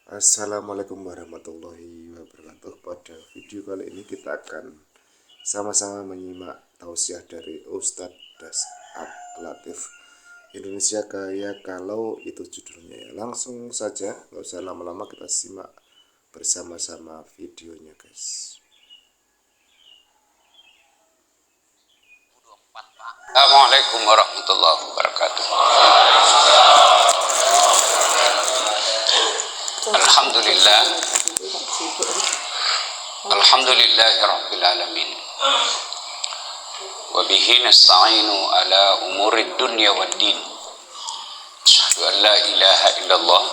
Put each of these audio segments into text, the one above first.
Assalamualaikum warahmatullahi wabarakatuh. Pada video kali ini kita akan sama-sama menyimak tausiah dari Ustadz Das'ad Latif. Indonesia Kaya Kalau, itu judulnya ya. Langsung saja, nggak usah lama-lama, kita simak bersama-sama videonya guys. Assalamualaikum warahmatullahi wabarakatuh. Alhamdulillah, alhamdulillahi rabbil alamin. Wa bihi nasta'inu ala umurid dunya wad din. Asyhadu an la ilaha illallah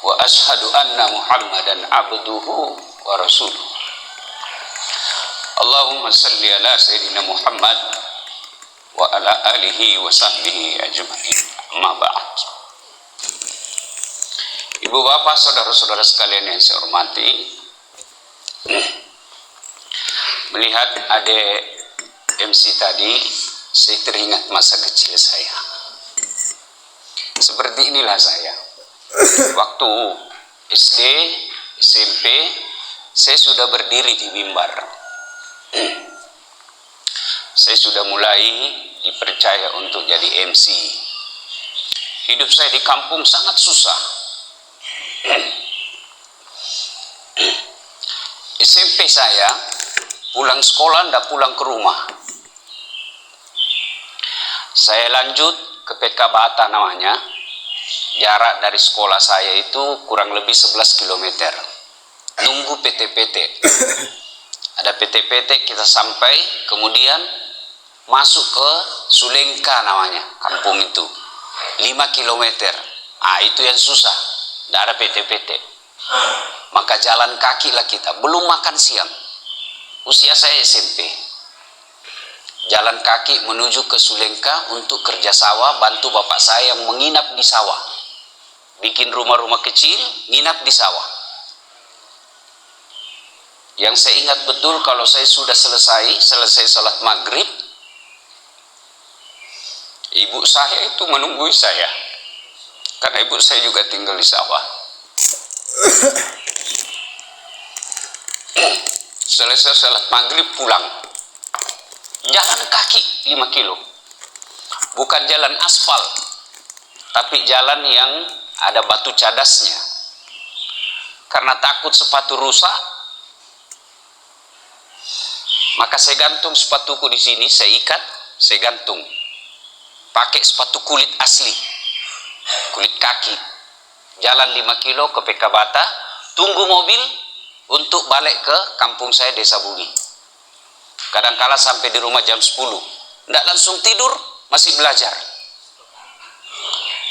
wa asyhadu anna Muhammadan abduhu wa rasuluh. Allahumma salli ala sayyidina Muhammad wa ala alihi wa sahbihi ajma'in. Amma ba'd. Ibu bapak, saudara-saudara sekalian yang saya hormati, melihat adik MC tadi, saya teringat masa kecil saya. Seperti inilah saya. Waktu SD, SMP, saya sudah berdiri di mimbar. Saya sudah mulai dipercaya untuk jadi MC. Hidup saya di kampung sangat susah. SMP saya pulang sekolah tidak pulang ke rumah. Saya lanjut ke PK Bata namanya. Jarak dari sekolah saya itu kurang lebih 11 km. Nunggu PT-PT. Ada PT-PT, kita sampai, kemudian masuk ke Sulengka namanya, kampung itu 5 km. Itu yang susah, tidak ada PT-PT. Maka jalan kaki lah kita, belum makan siang. Usia saya SMP. Jalan kaki menuju ke Sulengka untuk kerja sawah, bantu bapak saya yang menginap di sawah. Bikin rumah-rumah kecil, nginap di sawah. Yang saya ingat betul, kalau saya sudah selesai salat maghrib, ibu saya itu menunggu saya, karena ibu saya juga tinggal di sawah. Selesai salat maghrib pulang, jalan kaki 5 kilo, bukan jalan aspal, tapi jalan yang ada batu cadasnya. Karena takut sepatu rusak, maka saya gantung sepatuku di sini, saya ikat, saya gantung. Pakai sepatu kulit asli, kulit kaki. Jalan 5 kilo ke PK Bata, tunggu mobil untuk balik ke kampung saya, Desa Bugi. Kadangkala sampai di rumah jam 10. Tidak langsung tidur, masih belajar.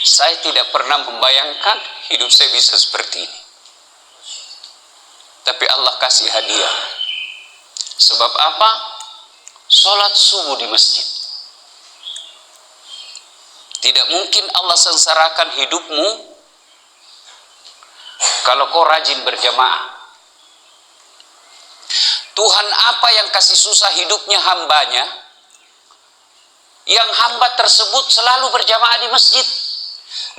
Saya tidak pernah membayangkan hidup saya bisa seperti ini. Tapi Allah kasih hadiah. Sebab apa? Sholat subuh di masjid. Tidak mungkin Allah sengsarakan hidupmu kalau kau rajin berjamaah. Tuhan apa yang kasih susah hidupnya hambanya, yang hamba tersebut selalu berjamaah di masjid,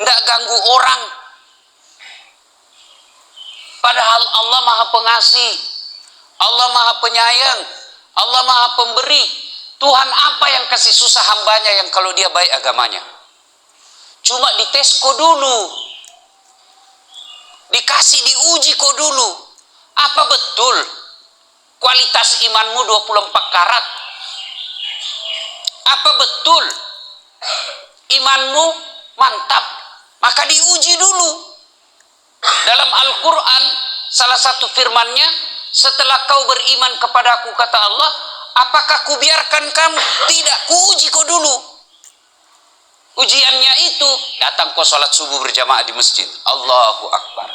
tidak ganggu orang. Padahal Allah Maha Pengasih, Allah Maha Penyayang, Allah Maha Pemberi. Tuhan apa yang kasih susah hambanya yang kalau dia baik agamanya? Cuma dites kok dulu, dikasih diuji kok dulu. Apa betul kualitas imanmu 24 karat? Apa betul imanmu mantap? Maka diuji dulu. Dalam Al-Quran salah satu firmannya, setelah kau beriman kepadaku, kata Allah, apakah kubiarkan kamu? Tidak, kuuji kau dulu. Ujiannya itu, datang kau sholat subuh berjamaah di masjid. Allahu Akbar.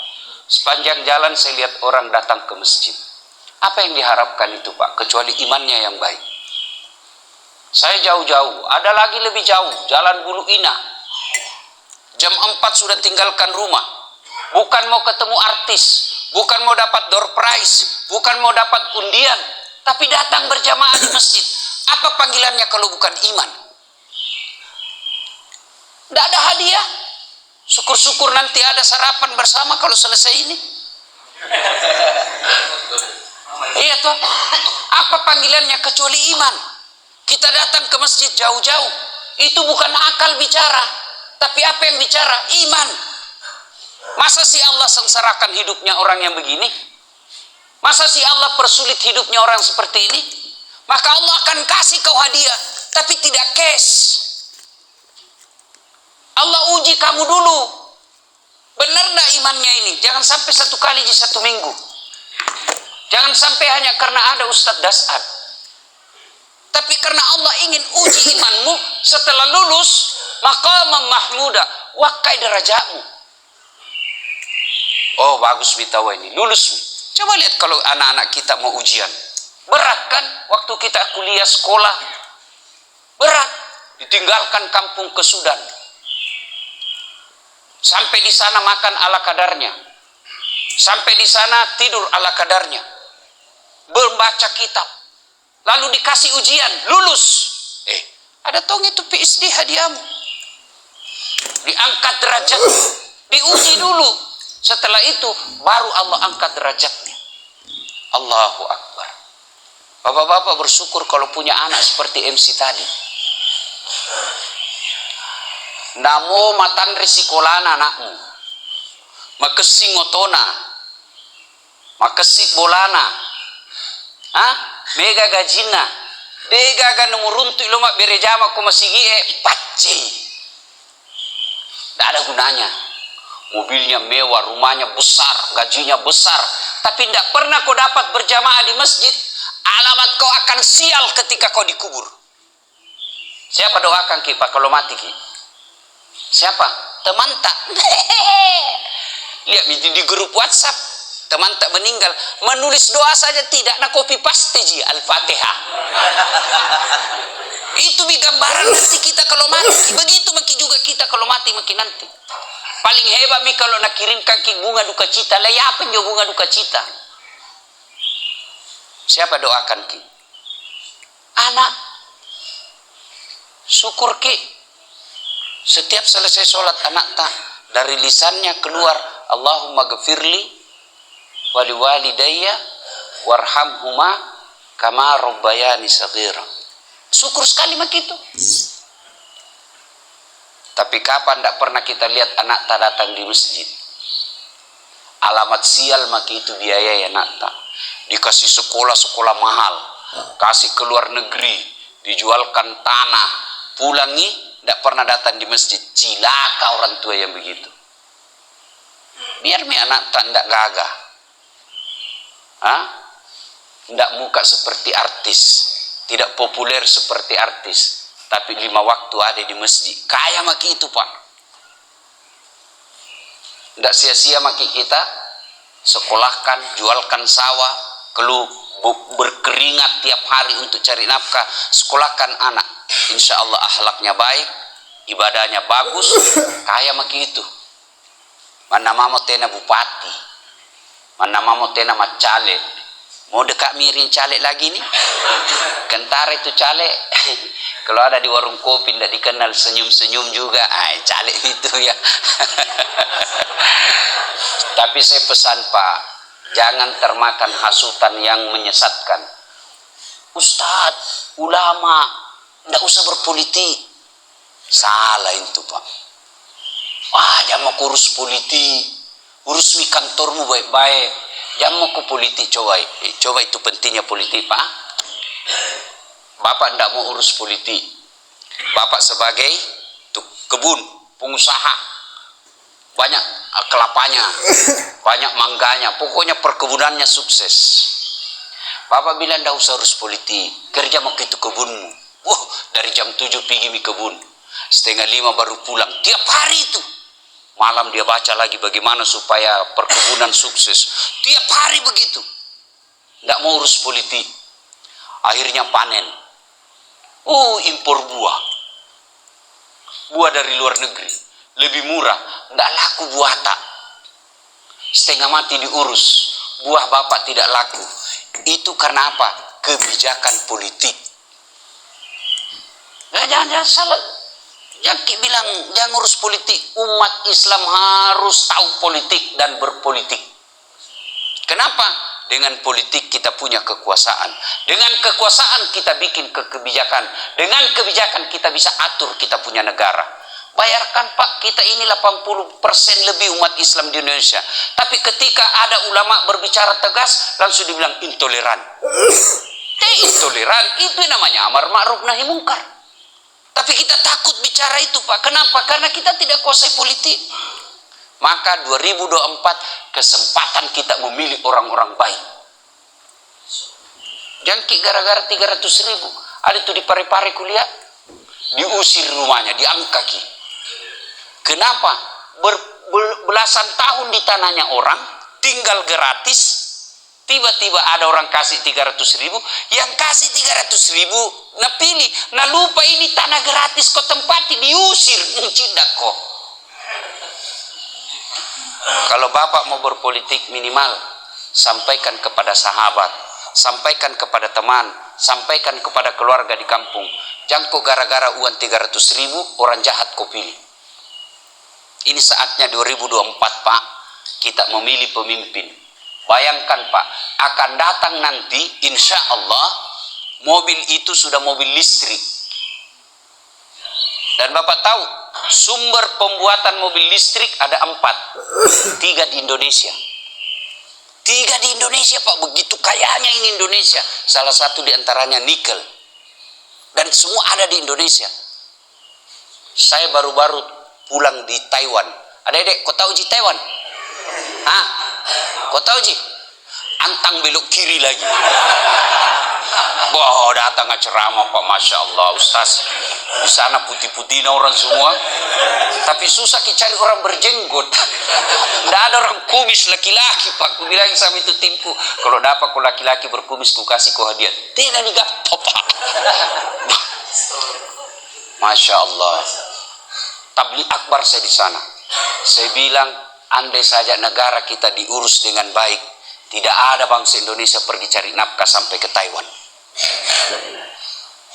Sepanjang jalan saya lihat orang datang ke masjid. Apa yang diharapkan itu Pak? Kecuali imannya yang baik. Saya jauh-jauh, ada lagi lebih jauh, Jalan Bulu Ina. Jam 4 sudah tinggalkan rumah. Bukan mau ketemu artis, bukan mau dapat door prize, bukan mau dapat undian, tapi datang berjamaah di masjid. Apa panggilannya kalau bukan iman? Tidak ada hadiah. Syukur-syukur nanti ada sarapan bersama kalau selesai ini. Iya toh. Apa panggilannya kecuali iman? Kita datang ke masjid jauh-jauh. Itu bukan akal bicara, tapi apa yang bicara? Iman. Masa si Allah sengsarakan hidupnya orang yang begini? Masa si Allah persulit hidupnya orang seperti ini? Maka Allah akan kasih kau hadiah, tapi tidak cash. Allah uji kamu dulu. Benar enggak imannya ini? Jangan sampai satu kali di satu minggu. Jangan sampai hanya karena ada Ustadz Das'ad. Tapi karena Allah ingin uji imanmu, setelah lulus, maqamam mahmuda, wakai derajatmu. Oh bagus bitawa ini, lulus. Coba lihat kalau anak-anak kita mau ujian. Berat kan waktu kita kuliah sekolah. Berat. Ditinggalkan kampung ke Sudan. Sampai di sana makan ala kadarnya. Sampai di sana tidur ala kadarnya. Membaca kitab. Lalu dikasih ujian, lulus. Ada tong itu PhD hadiahmu. Diangkat derajat, diuji dulu. Setelah itu baru Allah angkat derajatnya. Allahu Akbar. Bapak-bapak bersyukur kalau punya anak seperti MC tadi. Namo matan risikolana anakmu. Makesi ngotona. Makesi bolana. Mega gajina. Dega ga numuruntu iloma berejama kumasigi pacci. Tidak ada gunanya. Mobilnya mewah, rumahnya besar, gajinya besar, tapi tidak pernah kau dapat berjamaah di masjid. Alamat kau akan sial ketika kau dikubur. Siapa doakan ki pak kalau mati ki? Siapa? Teman tak? Lihat di grup WhatsApp, teman tak meninggal, menulis doa saja tidak, nak copy paste ji Al-Fatihah. Itu gambaran nanti kita kalau mati. Begitu makin juga kita kalau mati makin nanti. Paling hebat mi kalau nak kirimkan ki bunga duka cita. Lah ya apa jo bunga duka cita? Siapa doakan ki? Anak. Syukur ki. Setiap selesai sholat anak tak dari lisannya keluar Allahumma gfirli wali walidayya warhamhuma kama rabbayani saghira. Syukur sekali mak itu. Tapi kapan tidak pernah kita lihat anak tak datang di masjid? Alamat sial maki itu biaya ya anak tak. Dikasih sekolah mahal, kasih ke luar negeri, dijualkan tanah, pulangi tidak pernah datang di masjid. Cilaka orang tua yang begitu. Biar mi anak tak tidak gagah, tidak muka seperti artis, tidak populer seperti artis. Tapi 5 waktu ada di masjid. Kaya maki itu pak. Tidak sia-sia maki kita. Sekolahkan, jualkan sawah. Berkeringat tiap hari untuk cari nafkah. Sekolahkan anak. Insya Allah akhlaknya baik. Ibadahnya bagus. Kaya maki itu. Mana mamo tena bupati. Mana mamo tena macale. Mau dekat miring caleg lagi nih? Kentara itu caleg. Kalau ada di warung kopi tidak dikenal senyum-senyum juga. Caleg itu ya. Tapi saya pesan pak, jangan termakan hasutan yang menyesatkan. Ustadz, ulama, tidak usah berpolitik. Salah itu pak. Jangan mau urus politik. Urus kantormu baik-baik. Jangan mau ke politik, coba itu pentingnya politik pak. Bapak tidak mau urus politik. Bapak sebagai kebun, pengusaha, banyak kelapanya, banyak mangganya, pokoknya perkebunannya sukses. Bapak bilang tidak usah urus politik, kerja mau ke itu kebunmu. Dari jam 7 pergi di kebun, 4:30 baru pulang, tiap hari itu. Malam dia baca lagi bagaimana supaya perkebunan sukses. Tiap hari begitu. Tidak mau urus politik. Akhirnya panen. Impor buah. Buah dari luar negeri. Lebih murah. Tidak laku buah tak. Setengah mati diurus. Buah bapak tidak laku. Itu karena apa? Kebijakan politik. Jangan salah. Jaki bilang jangan urus politik. Umat Islam harus tahu politik dan berpolitik. Kenapa? Dengan politik kita punya kekuasaan. Dengan kekuasaan kita bikin kebijakan. Dengan kebijakan kita bisa atur kita punya negara. Bayarkan Pak, kita ini 80% lebih umat Islam di Indonesia. Tapi ketika ada ulama berbicara tegas, langsung dibilang intoleran. Intoleran itu namanya amar ma'ruf nahi mungkar. Tapi kita takut bicara itu Pak. Kenapa? Karena kita tidak kuasai politik. Maka 2024 kesempatan kita memilih orang-orang baik. Jangki gara-gara 300.000. Ada itu di Parepare kuliah. Diusir rumahnya, diangkaki. Kenapa? Belasan tahun di tanahnya orang, tinggal gratis. Tiba-tiba ada orang kasih 300.000, yang kasih 300.000, nah pilih, nah lupa ini tanah gratis kok tempati, diusir, cindak kok. Kalau Bapak mau berpolitik minimal, sampaikan kepada sahabat, sampaikan kepada teman, sampaikan kepada keluarga di kampung. Jangan kok gara-gara uang 300.000, orang jahat kau pilih. Ini saatnya 2024 Pak, kita memilih pemimpin. Bayangkan Pak, akan datang nanti insya Allah mobil itu sudah mobil listrik. Dan Bapak tahu sumber pembuatan mobil listrik ada 4, 3 di Indonesia. 3 di Indonesia Pak, begitu kayanya ini Indonesia. Salah satu diantaranya nikel. Dan semua ada di Indonesia. Saya baru-baru pulang di Taiwan. Adik-adik, kau tahu di Taiwan? Hah? Kau tahu Ji? Antang belok kiri lagi. Wah, datang ceramah Pak, Masya Allah Ustaz. Di sana putih-putih orang semua. Tapi susah cari orang berjenggot. Tidak ada orang kumis laki-laki Pak. Ku bilang sama itu timku, kalau dapat kau laki-laki berkumis ku kasih kau hadiah. Tidak digapo Pak. Masya Allah. Tabligh akbar saya di sana. Saya bilang, andai saja negara kita diurus dengan baik, tidak ada bangsa Indonesia pergi cari nafkah sampai ke Taiwan.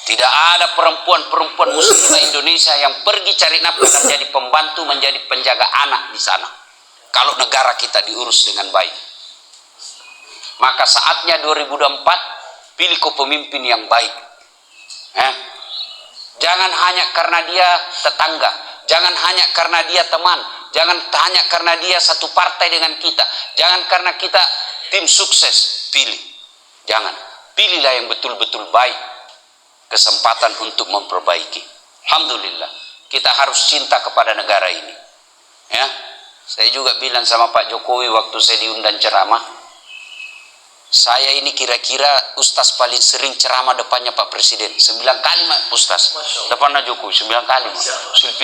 Tidak ada perempuan-perempuan muslimah Indonesia yang pergi cari nafkah dan jadi pembantu, menjadi penjaga anak di sana. Kalau negara kita diurus dengan baik. Maka saatnya 2024, pilih pemimpin yang baik. Jangan hanya karena dia tetangga, jangan hanya karena dia teman, jangan hanya karena dia satu partai dengan kita, jangan karena kita tim sukses. Pilih, jangan, pilihlah yang betul-betul baik, kesempatan untuk memperbaiki. Alhamdulillah, kita harus cinta kepada negara ini. Ya, saya juga bilang sama Pak Jokowi waktu saya diundang ceramah, saya ini kira-kira Ustaz paling sering ceramah depannya Pak Presiden. 9 kali Mak Ustaz. Depannya Jokowi 9 kali.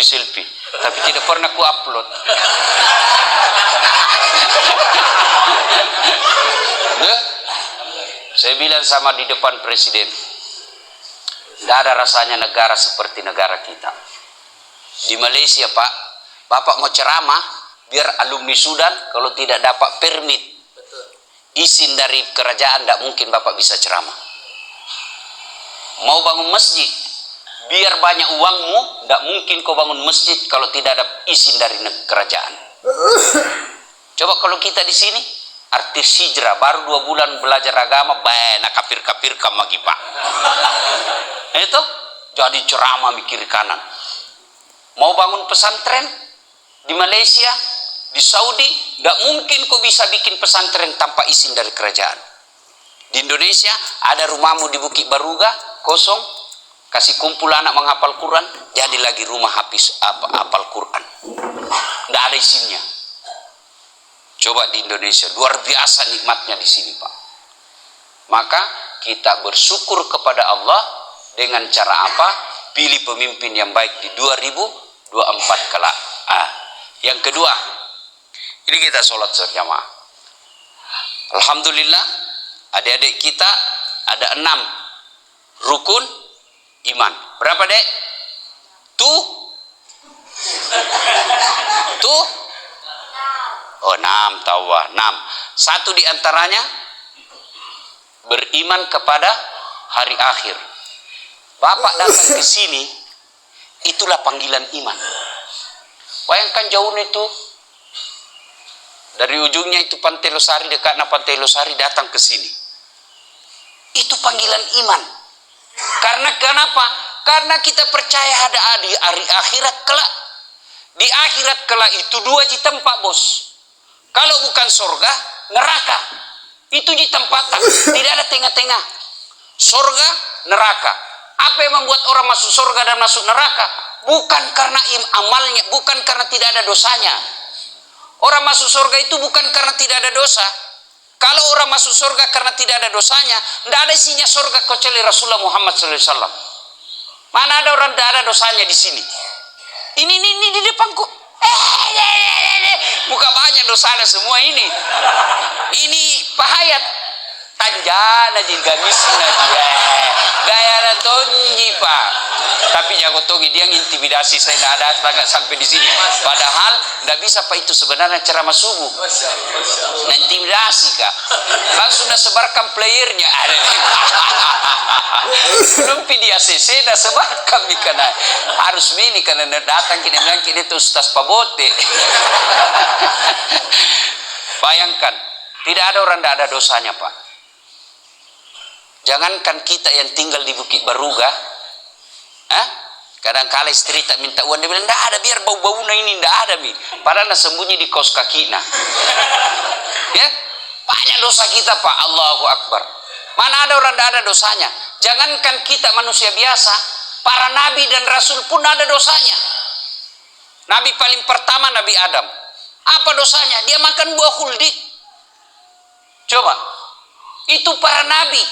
Selfie. Tapi tidak pernah ku upload. Saya bilang sama di depan Presiden, tidak ada rasanya negara seperti negara kita. Di Malaysia Pak, Bapak mau ceramah, biar alumni Sudan kalau tidak dapat permit izin dari kerajaan, tidak mungkin Bapak bisa ceramah. Mau bangun masjid, biar banyak uangmu, tidak mungkin kau bangun masjid kalau tidak ada izin dari kerajaan. Coba kalau kita di sini, artis hijrah, baru 2 bulan belajar agama, banyak kafir-kafir lagi Pak. Itu jadi ceramah mikir kanan. Mau bangun pesantren di Malaysia, di Saudi, tidak mungkin kau bisa bikin pesantren tanpa izin dari kerajaan. Di Indonesia ada rumahmu di Bukit Baruga kosong, kasih kumpul anak menghafal Quran, jadi lagi rumah hafal Quran. Tidak ada izinnya. Coba di Indonesia, luar biasa nikmatnya di sini Pak. Maka kita bersyukur kepada Allah dengan cara apa? Pilih pemimpin yang baik di 2024 kelak. Yang kedua, ini kita sholat berjamaah. Alhamdulillah, adik-adik kita ada 6 rukun iman. Berapa dek? Tuh? Oh 6, tawa 6. Satu di antaranya beriman kepada hari akhir. Bapak datang ke sini Itulah panggilan iman. Bayangkan jauhnya itu. Dari ujungnya itu Pantai Losari, dekatnya Pantai Losari datang ke sini. Itu panggilan iman. Karena kenapa? Karena kita percaya ada di hari akhirat kelak. Di akhirat kelak itu 2 ji tempat, bos. Kalau bukan surga, neraka. Itu di tempatan, tidak ada tengah-tengah. Surga, neraka. Apa yang membuat orang masuk surga dan masuk neraka? Bukan karena amalnya, bukan karena tidak ada dosanya. Orang masuk surga itu bukan karena tidak ada dosa. Kalau orang masuk surga karena tidak ada dosanya, tidak ada isinya surga kecuali Rasulullah Muhammad SAW. Mana ada orang tidak ada dosanya di sini? Ini di depanku. Bukan banyak dosanya semua ini. Ini pahayat. Tanjana jin gamisna dia. Gaya na tonji pak. Tapi jago togi dia intimidasi saya tidak datang sampai di sini. Padahal tidak bisa pak itu sebenarnya ceramah subuh. Nah, intimidasi kak. Langsung sebarkan playernya. Belum di ACC dah sebarkan karena harus mini karena datang kita bilang kita itu Ustaz Pabote. Bayangkan, tidak ada orang tidak ada dosanya pak. Jangankan kita yang tinggal di Bukit Baruga, kadang-kala istri tak minta uang, dia bilang, tidak ada, biar bau-baunya ini, tidak ada, Mi. Padahal sembunyi di kaos kakinya. Ya, banyak dosa kita, Pak. Allahu Akbar. Mana ada orang tidak ada dosanya? Jangankan kita manusia biasa, para nabi dan rasul pun ada dosanya. Nabi paling pertama, Nabi Adam. Apa dosanya? Dia makan buah khuldi. Coba. Itu para nabi.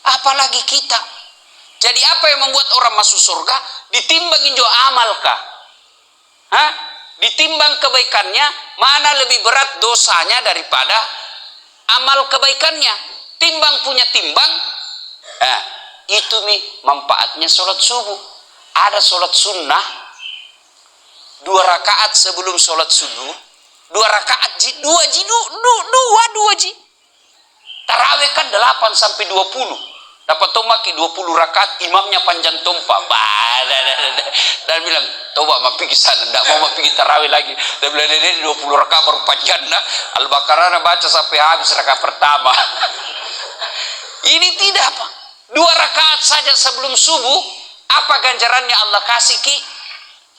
Apalagi kita. Jadi apa yang membuat orang masuk surga? Ditimbang injo amalkah? Ditimbang kebaikannya, mana lebih berat dosanya daripada amal kebaikannya? Timbang punya timbang. Itu manfaatnya sholat subuh. Ada sholat sunnah 2 rakaat sebelum sholat subuh. 2 rakaat 2 ji. Tarawih kan 8 sampai 20. Dapat tomaki 20 rakaat, imamnya panjang tompa. Dan bilang, coba mau pergi sana, tidak mau pergi tarawih lagi. Dan bilang, ini 20 rakaat baru panjang. Al-Baqarah baca sampai habis rakaat pertama. Ini tidak, Pak. 2 rakaat saja sebelum subuh, apa ganjarannya Allah kasih ki?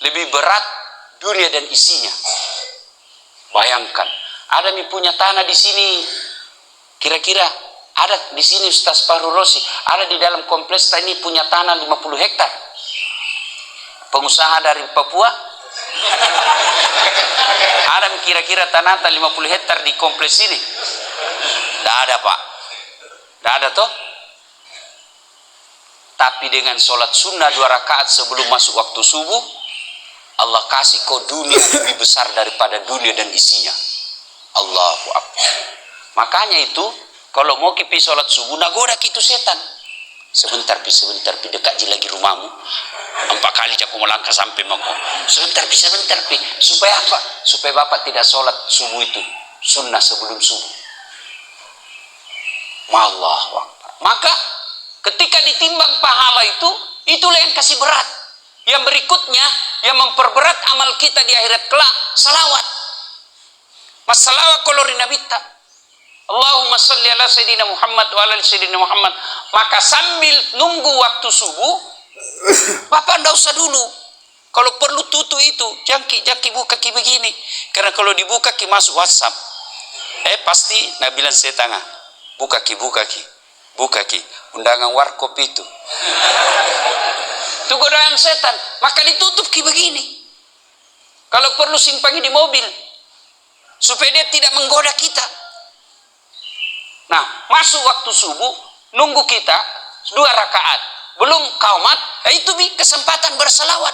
Lebih berat dunia dan isinya. Bayangkan, ada mi punya tanah di sini. Kira-kira ada di sini Ustaz Fahru Rosi, ada di dalam kompleks ini punya tanah 50 hektar. Pengusaha dari Papua. Ada kira-kira tanah 50 hektar di kompleks ini? Tidak ada, Pak. Tidak ada toh? Tapi dengan sholat sunnah 2 rakaat sebelum masuk waktu subuh, Allah kasih kau dunia lebih besar daripada dunia dan isinya. Allahu Akbar. Makanya itu kalau mau kipi sholat subuh, nagoda itu setan. Sebentar pi dekat je lagi rumahmu. 4 kali aku melangkah sampai mako. Sebentar pi. Supaya apa? Supaya bapak tidak sholat subuh itu sunnah sebelum subuh. Allahu Akbar. Maka ketika ditimbang pahala itu, itulah yang kasih berat. Yang berikutnya yang memperberat amal kita di akhirat kelak, salawat. Mas salawat kolori Nabi ta. Allahumma salli ala Sayyidina Muhammad wa ala Sayyidina Muhammad. Maka sambil nunggu waktu subuh, bapak tidak usah dulu. Kalau perlu tutup itu, jangki buka ki begini. Karena kalau dibuka ki masuk WhatsApp. Pasti Nabilan saya tengah. Buka ki. Undangan warkop itu. Itu godaan setan. Maka ditutup ki begini. Kalau perlu simpangi di mobil. Supaya dia tidak menggoda kita. Nah, masuk waktu subuh, nunggu kita 2 rakaat. Belum qaumat, itu kesempatan berselawat.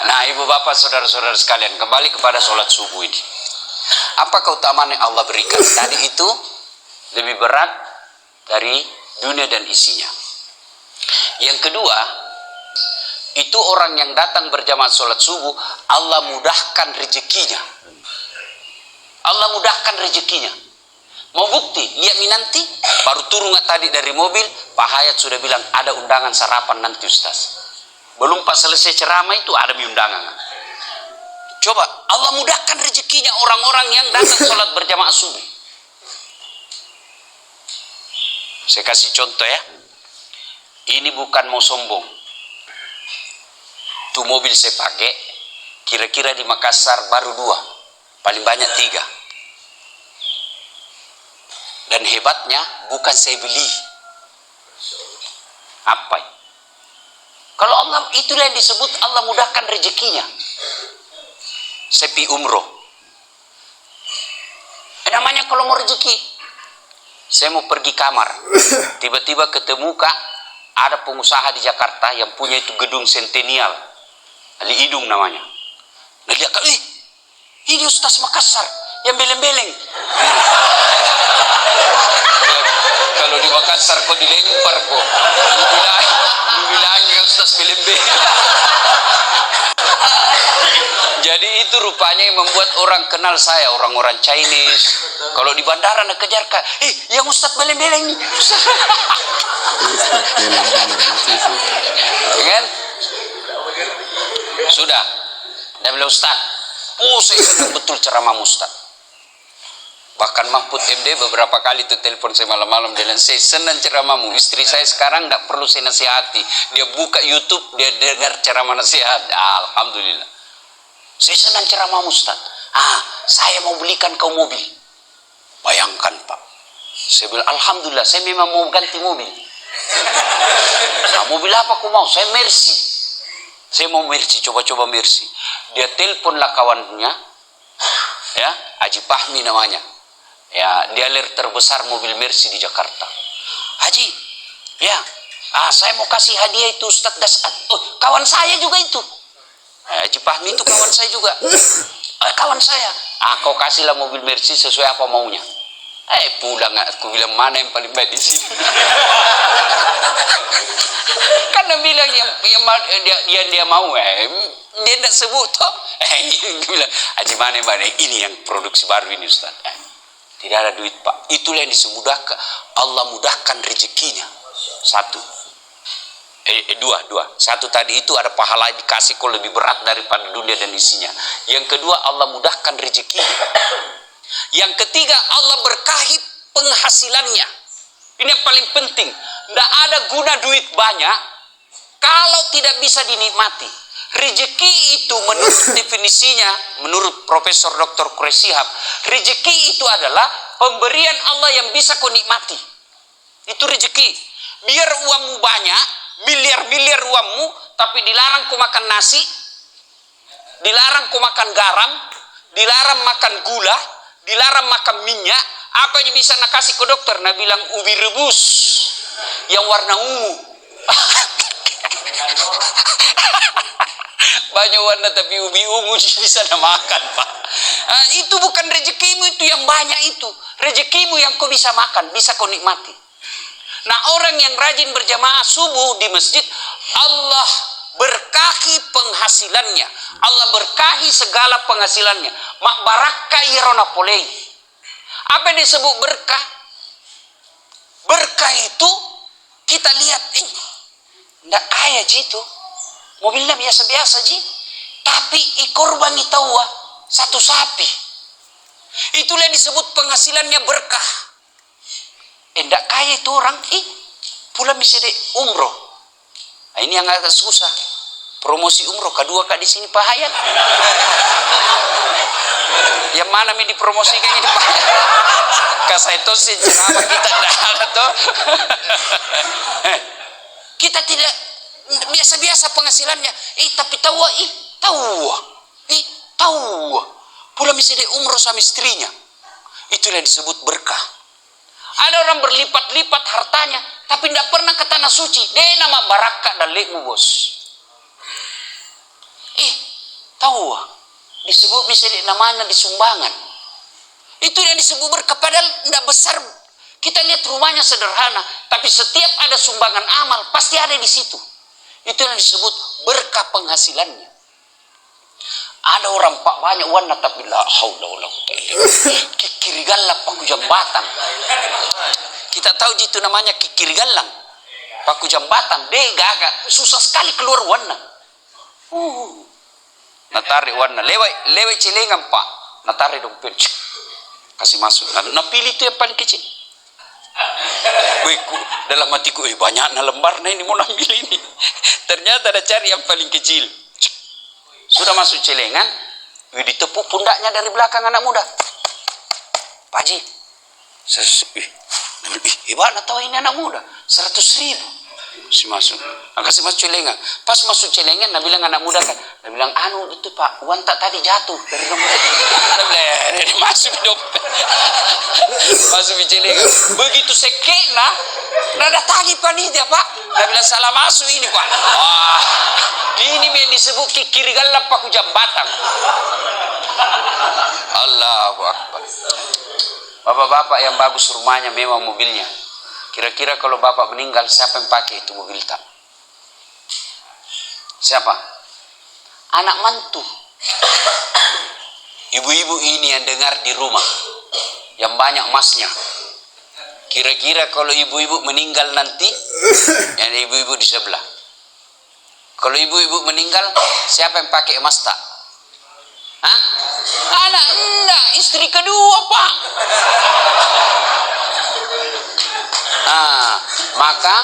Nah, ibu bapak, saudara-saudara sekalian, kembali kepada sholat subuh ini. Apa keutamaan yang Allah berikan? Tadi itu lebih berat dari dunia dan isinya. Yang kedua, itu orang yang datang berjamaah sholat subuh, Allah mudahkan rezekinya. Mau bukti, lihat nanti, baru turun tadi dari mobil, Pak Hayat sudah bilang ada undangan sarapan nanti Ustaz. Belum pas selesai ceramah itu ada undangan. Coba Allah mudahkan rezekinya orang-orang yang datang sholat berjamaah subuh. Saya kasih contoh ya. Ini bukan mau sombong. Tuh mobil saya pakai, kira-kira di Makassar baru 2, paling banyak 3. Dan hebatnya bukan saya beli. Apa? Kalau Allah, itulah yang disebut Allah mudahkan rezekinya. Saya pi umroh. Namanya kalau mau rezeki, saya mau pergi kamar. Tiba-tiba ketemu Kak, ada pengusaha di Jakarta yang punya itu gedung sentenial. Ali Idung namanya. Nah dia kata, ini Ustaz Makassar yang beleng-beleng. Kalau di Makassar kok dilempar kok. Dibilangnya Ustaz beleng-beleng. Jadi itu rupanya yang membuat orang kenal saya, orang-orang Chinese. Kalau di bandara nak kejar Kak, yang Ustaz beleng-beleng nih. Kan? Sudah. Dan bilang Ustaz, saya senang betul ceramah Ustaz. Bahkan Mahfud MD beberapa kali itu telepon saya malam-malam, dia bilang, saya senang ceramahmu. Istri saya sekarang tidak perlu saya nasihati. Dia buka YouTube, dia dengar ceramah nasihat. Alhamdulillah. Saya senang ceramahmu Ustaz. Saya mau belikan kau mobil. Bayangkan Pak. Saya bilang, Alhamdulillah, saya memang mau ganti mobil. Mobil apa aku mau? Saya Mercy. Saya mau Mercy, coba-coba Mercy. Dia teleponlah kawannya, ya, Haji Fahmi namanya. Ya, dealer terbesar mobil Mercy di Jakarta. Haji, ya, saya mau kasih hadiah itu Ustaz Dasat. Kawan saya juga itu. Haji Fahmi itu kawan saya juga. Kawan saya. Kau kasihlah mobil Mercy sesuai apa maunya. Pulang aku bilang mana yang paling baik di sini. Karena bilang yang dia mau, dia tidak sebut toh. Bilang, Haji mana yang baik? Ini yang produksi baru ini Ustaz. Tidak ada duit Pak. Itulah yang disemudahkan. Allah mudahkan rezekinya. 1. 2. 1 tadi itu ada pahala dikasih kok lebih berat daripada dunia dan isinya. Yang kedua, Allah mudahkan rezekinya. Yang ketiga, Allah berkahi penghasilannya. Ini yang paling penting. Tidak ada guna duit banyak kalau tidak bisa dinikmati. Rezeki itu menurut definisinya, menurut Profesor Dr. Qureshihab, rezeki itu adalah pemberian Allah yang bisa kau nikmati. Itu rezeki. Biar uangmu banyak, miliar-miliar uangmu, tapi dilarang kau makan nasi, dilarang kau makan garam, dilarang makan gula, dilarang makan minyak. Apa yang bisa nak kasih ke dokter? Nak bilang ubi rebus yang warna ungu. Banyak warna tapi ubi ungu bisa nak makan Pak. Itu bukan rezekimu, itu yang banyak itu. Rezekimu yang kau bisa makan, bisa kau nikmati. Nah, orang yang rajin berjamaah subuh di masjid, Allah berkahi penghasilannya. Allah berkahi segala penghasilannya. Mak barakah irona polei. Apa yang disebut berkah? Berkah itu kita lihat, tidak kaya itu. Mobilnya biasa-biasa ji, tapi korban tawa 1 sapi. Itulah yang disebut penghasilannya berkah. Tidak kaya itu orang, pulang bisa di umroh. Nah, ini yang agak susah. Promosi umroh kedua Kak di sini Pak Hayat. Yang mana mi dipromosikan ini Pak Hayat? Kak saya tahu sih ceramah kita tidak ada toh. Kita tidak biasa-biasa penghasilannya. Tapi tahu. Pula bisa di umroh sama istrinya. Itulah yang disebut berkah. Ada orang berlipat-lipat hartanya, tapi tidak pernah ke tanah suci. Dia nama barakah dan lekmu bos. Tahu disebut bisa di namanya disumbangan. Itu yang disebut berkah, padahal tidak besar. Kita lihat rumahnya sederhana, tapi setiap ada sumbangan amal pasti ada di situ. Itu yang disebut berkah penghasilannya. Ada orang pak banyak warna tapi la haula wala quwwata illa billah. Kikiri galang paku jambatan. Kita tahu itu namanya kikiri galang. Paku jambatan, gagak susah sekali keluar warna. Natarik warna, lewat celengan pak, natarik dompet, kasih masuk. Nah pilih itu yang paling kecil. Dalam hatiku, banyak lembar nah ini mau ambil ini. Ternyata ada cari yang paling kecil. Sudah masuk celengan, ditepuk pundaknya dari belakang anak muda. Pak Haji, hebat tahu ini anak muda, 100.000. Si masuk, kasih masuk celengan. Pas masuk celengan, nah bilang anak muda kan, nah bilang anu itu pak, uang tak tadi jatuh dari dompet. Nah masuk di dompet, masuk di celengan. Begitu sekek nah ada tagi panitia pak. Nah bilang salah masuk ini pak. Wah, ini yang disebut kikiri galang paku jambatan. Allahu Akbar. Bapak-bapak yang bagus rumahnya, mewah mobilnya. Kira-kira kalau bapak meninggal, siapa yang pakai itu mobil tak? Siapa? Anak mantu. Ibu-ibu ini yang dengar di rumah, yang banyak emasnya. Kira-kira kalau ibu-ibu meninggal nanti, yang ibu-ibu di sebelah. Kalau ibu-ibu meninggal, siapa yang pakai emas tak? Hah? Anak enggak, istri kedua pak. Maka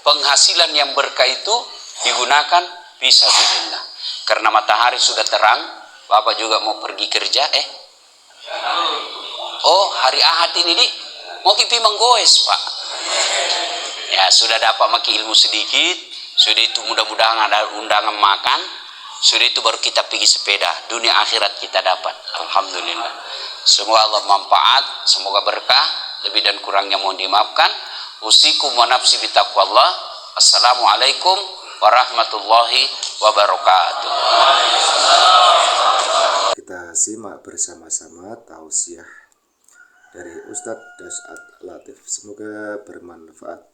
penghasilan yang berkah itu digunakan fisabilillah. Karena matahari sudah terang, bapak juga mau pergi kerja. Oh hari Ahad ini mau kipi menggoes pak. Ya sudah dapat maki ilmu sedikit. Sudah itu mudah-mudahan ada undangan makan. Sudah itu baru kita pergi sepeda. Dunia akhirat kita dapat. Alhamdulillah. Semoga Allah manfaat, semoga berkah. Lebih dan kurangnya mohon dimaafkan. Usikum wa nafsi bitaqwallah. Assalamualaikum warahmatullahi wabarakatuh. Kita simak bersama-sama tausiah dari Ustadz Das'ad Latif. Semoga bermanfaat.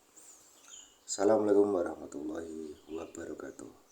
Assalamualaikum warahmatullahi wabarakatuh.